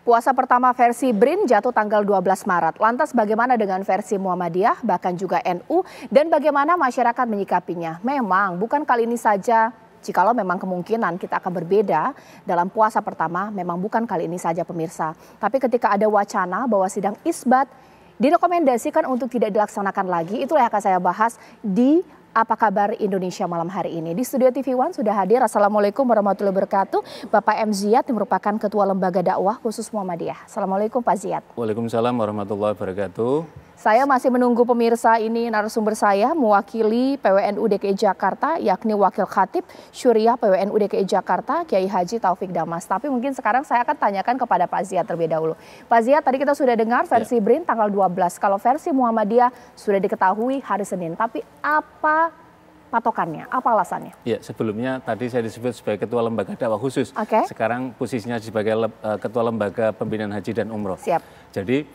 puasa pertama versi BRIN jatuh tanggal 12 Maret. Lantas bagaimana dengan versi Muhammadiyah, bahkan juga NU, dan bagaimana masyarakat menyikapinya? Memang bukan kali ini saja, jikalau memang kemungkinan kita akan berbeda dalam puasa pertama, memang bukan kali ini saja pemirsa. Tapi ketika ada wacana bahwa sidang isbat direkomendasikan untuk tidak dilaksanakan lagi, itulah yang akan saya bahas di Apa Kabar Indonesia malam hari ini. Di studio TV One sudah hadir, Assalamualaikum warahmatullahi wabarakatuh, Bapak M. Ziyad yang merupakan Ketua Lembaga Dakwah Khusus Muhammadiyah. Assalamualaikum Pak Ziyad. Waalaikumsalam warahmatullahi wabarakatuh. Saya masih menunggu pemirsa, ini narasumber saya mewakili PWNU DKI Jakarta, yakni Wakil Khatib Syuriah PWNU DKI Jakarta, Kiai Haji Taufik Damas. Tapi mungkin sekarang saya akan tanyakan kepada Pak Ziyad terlebih dahulu. Pak Ziyad, tadi kita sudah dengar versi BRIN tanggal 12. Kalau versi Muhammadiyah sudah diketahui hari Senin. Tapi apa patokannya? Apa alasannya? Ya, sebelumnya tadi saya disebut sebagai Ketua Lembaga Dakwah Khusus. Sekarang posisinya sebagai Ketua Lembaga Pembinaan Haji dan Umroh. Siap. Jadi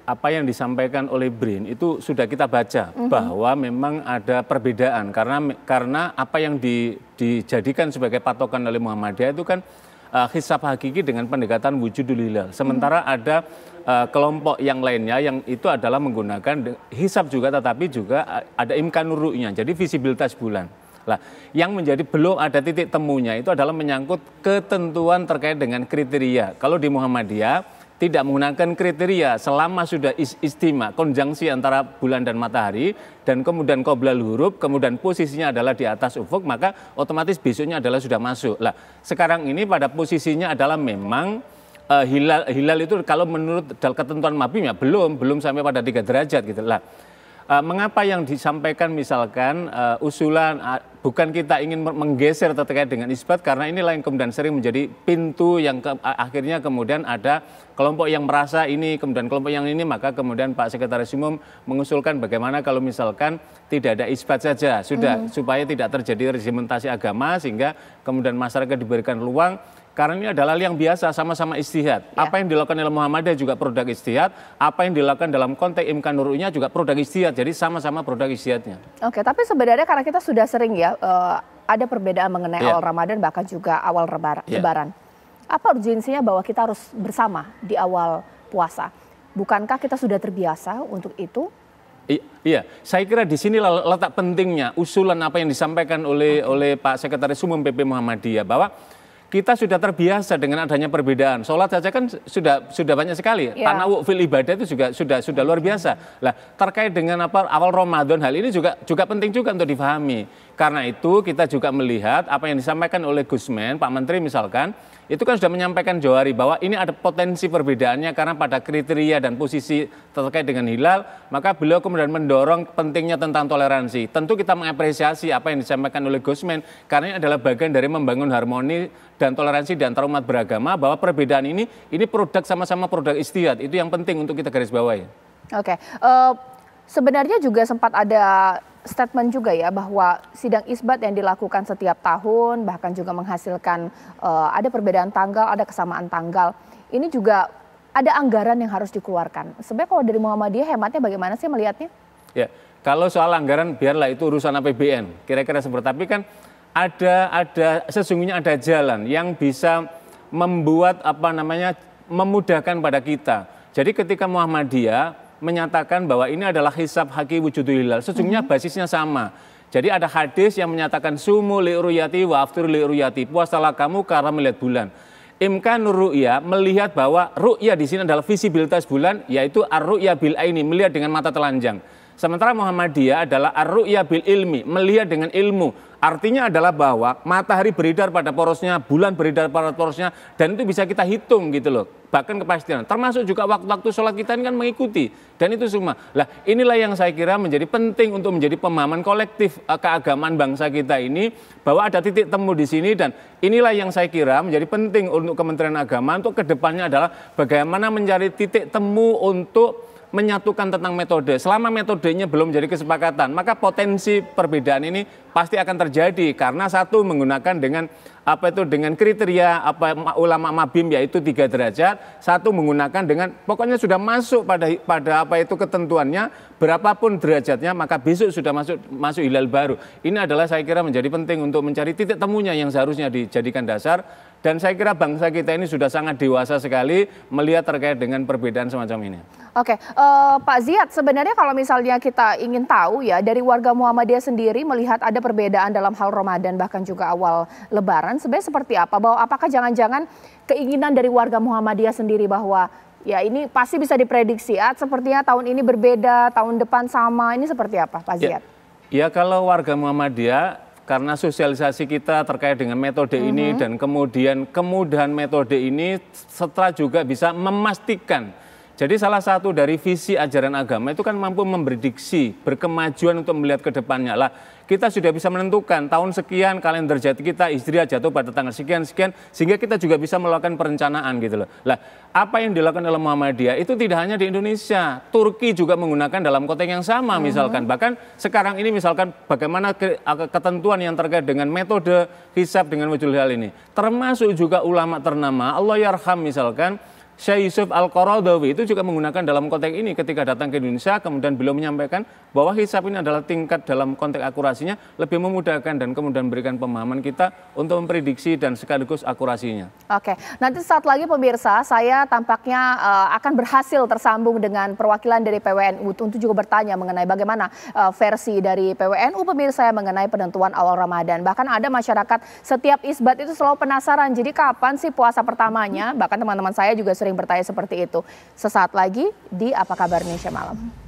apa yang disampaikan oleh BRIN itu sudah kita baca bahwa memang ada perbedaan karena apa yang dijadikan sebagai patokan oleh Muhammadiyah itu kan hisab hakiki dengan pendekatan wujudul hilal. Sementara ada kelompok yang lainnya yang itu adalah menggunakan hisab juga, tetapi juga ada imkanur ru'nya, jadi visibilitas bulan. Lah, yang menjadi belum ada titik temunya itu adalah menyangkut ketentuan terkait dengan kriteria. Kalau di Muhammadiyah tidak menggunakan kriteria selama sudah istima, konjungsi antara bulan dan matahari, dan kemudian qoblal huruf, kemudian posisinya adalah di atas ufuk, maka otomatis besoknya adalah sudah masuk. Lah, sekarang ini pada posisinya adalah memang hilal itu kalau menurut ketentuan MABIM ya belum sampai pada 3 derajat gitu lah. Mengapa yang disampaikan misalkan usulan bukan kita ingin menggeser terkait dengan isbat, karena inilah yang kemudian sering menjadi pintu yang akhirnya kemudian ada kelompok yang merasa ini, kemudian kelompok yang ini, maka kemudian Pak Sekretaris Umum mengusulkan bagaimana kalau misalkan tidak ada isbat saja, sudah supaya tidak terjadi regimentasi agama sehingga kemudian masyarakat diberikan ruang. Karena ini adalah yang biasa, sama-sama ijtihad. Apa yang dilakukan oleh Muhammadiyah juga produk ijtihad, apa yang dilakukan dalam konteks imkanur-nya juga produk ijtihad. Jadi sama-sama produk ijtihadnya. Oke, tapi sebenarnya karena kita sudah sering ya ada perbedaan mengenai awal Ramadan bahkan juga awal Lebaran. Apa urgensinya bahwa kita harus bersama di awal puasa? Bukankah kita sudah terbiasa untuk itu? Iya, saya kira di sini letak pentingnya usulan apa yang disampaikan oleh Pak Sekretaris Umum PP Muhammadiyah, bahwa kita sudah terbiasa dengan adanya perbedaan. Sholat saja kan sudah banyak sekali. Tanawwu fil ibadah itu juga sudah luar biasa. Lah, terkait dengan awal Ramadan, hal ini juga penting juga untuk difahami. Karena itu kita juga melihat apa yang disampaikan oleh Gusmen, Pak Menteri misalkan, itu kan sudah menyampaikan Johari bahwa ini ada potensi perbedaannya karena pada kriteria dan posisi terkait dengan hilal, maka beliau kemudian mendorong pentingnya tentang toleransi. Tentu kita mengapresiasi apa yang disampaikan oleh Gusmen, karena ini adalah bagian dari membangun harmoni dan toleransi di antara umat beragama, bahwa perbedaan ini produk sama-sama produk ijtihad. Itu yang penting untuk kita garis bawahi. Oke, sebenarnya juga sempat ada statement juga ya bahwa sidang isbat yang dilakukan setiap tahun bahkan juga menghasilkan ada perbedaan tanggal, ada kesamaan tanggal. Ini juga ada anggaran yang harus dikeluarkan. Sebenarnya kalau dari Muhammadiyah hematnya bagaimana sih melihatnya? Ya, kalau soal anggaran biarlah itu urusan APBN. Kira-kira seperti, tapi kan sesungguhnya ada jalan yang bisa membuat memudahkan pada kita. Jadi ketika Muhammadiyah menyatakan bahwa ini adalah hisab haki wujudul hilal, sesungguhnya basisnya sama. Jadi ada hadis yang menyatakan sumu li ru'yati wa aftur li ru'yati, puasalah kamu karena melihat bulan. Imkanur ru'ya, melihat bahwa ru'ya di sini adalah visibilitas bulan, yaitu ar-ru'ya bil aini, melihat dengan mata telanjang. Sementara Muhammadiyah adalah ar-ru'ya bil ilmi, melihat dengan ilmu. Artinya adalah bahwa matahari beredar pada porosnya, bulan beredar pada porosnya, dan itu bisa kita hitung gitu loh. Bahkan kepastian, termasuk juga waktu-waktu sholat kita ini kan mengikuti, dan itu semua. Lah, inilah yang saya kira menjadi penting untuk menjadi pemahaman kolektif keagamaan bangsa kita ini, bahwa ada titik temu di sini, dan inilah yang saya kira menjadi penting untuk Kementerian Agama untuk kedepannya adalah bagaimana mencari titik temu untuk menyatukan tentang metode. Selama metodenya belum jadi kesepakatan, maka potensi perbedaan ini pasti akan terjadi karena satu menggunakan dengan apa itu dengan kriteria ulama mabim yaitu 3 derajat, satu menggunakan dengan pokoknya sudah masuk pada apa itu ketentuannya, berapapun derajatnya maka besok sudah masuk hilal baru. Ini adalah saya kira menjadi penting untuk mencari titik temunya yang seharusnya dijadikan dasar, dan saya kira bangsa kita ini sudah sangat dewasa sekali melihat terkait dengan perbedaan semacam ini. Oke, Pak Ziyad, sebenarnya kalau misalnya kita ingin tahu ya dari warga Muhammadiyah sendiri melihat ada perbedaan dalam hal Ramadan bahkan juga awal Lebaran, sebenarnya seperti apa? Bahwa apakah jangan-jangan keinginan dari warga Muhammadiyah sendiri bahwa ya ini pasti bisa diprediksi ya, sepertinya tahun ini berbeda, tahun depan sama, ini seperti apa Pak Ziyad? Ya kalau warga Muhammadiyah karena sosialisasi kita terkait dengan metode ini dan kemudian kemudahan metode ini setelah juga bisa memastikan. Jadi salah satu dari visi ajaran agama itu kan mampu memprediksi, berkemajuan untuk melihat ke depannya. Lah, kita sudah bisa menentukan tahun sekian kalender jati kita Hijriah jatuh pada tanggal sekian-sekian, sehingga kita juga bisa melakukan perencanaan gitu loh. Lah, apa yang dilakukan oleh Muhammadiyah itu tidak hanya di Indonesia, Turki juga menggunakan dalam konteks yang sama misalkan. Bahkan sekarang ini misalkan bagaimana ketentuan yang terkait dengan metode hisab dengan wujudul hilal ini. Termasuk juga ulama ternama, Allahyarham misalkan, Syekh Yusuf Al-Qaradawi itu juga menggunakan dalam konteks ini ketika datang ke Indonesia, kemudian beliau menyampaikan bahwa hisab ini adalah tingkat dalam konteks akurasinya lebih memudahkan dan kemudian memberikan pemahaman kita untuk memprediksi dan sekaligus akurasinya. Oke, nanti saat lagi pemirsa, saya tampaknya akan berhasil tersambung dengan perwakilan dari PWNU untuk juga bertanya mengenai bagaimana versi dari PWNU pemirsa yang mengenai penentuan awal Ramadan. Bahkan ada masyarakat setiap isbat itu selalu penasaran, jadi kapan sih puasa pertamanya? Bahkan teman-teman saya juga sering bertanya seperti itu. Sesaat lagi di Apa Kabar Indonesia Malam.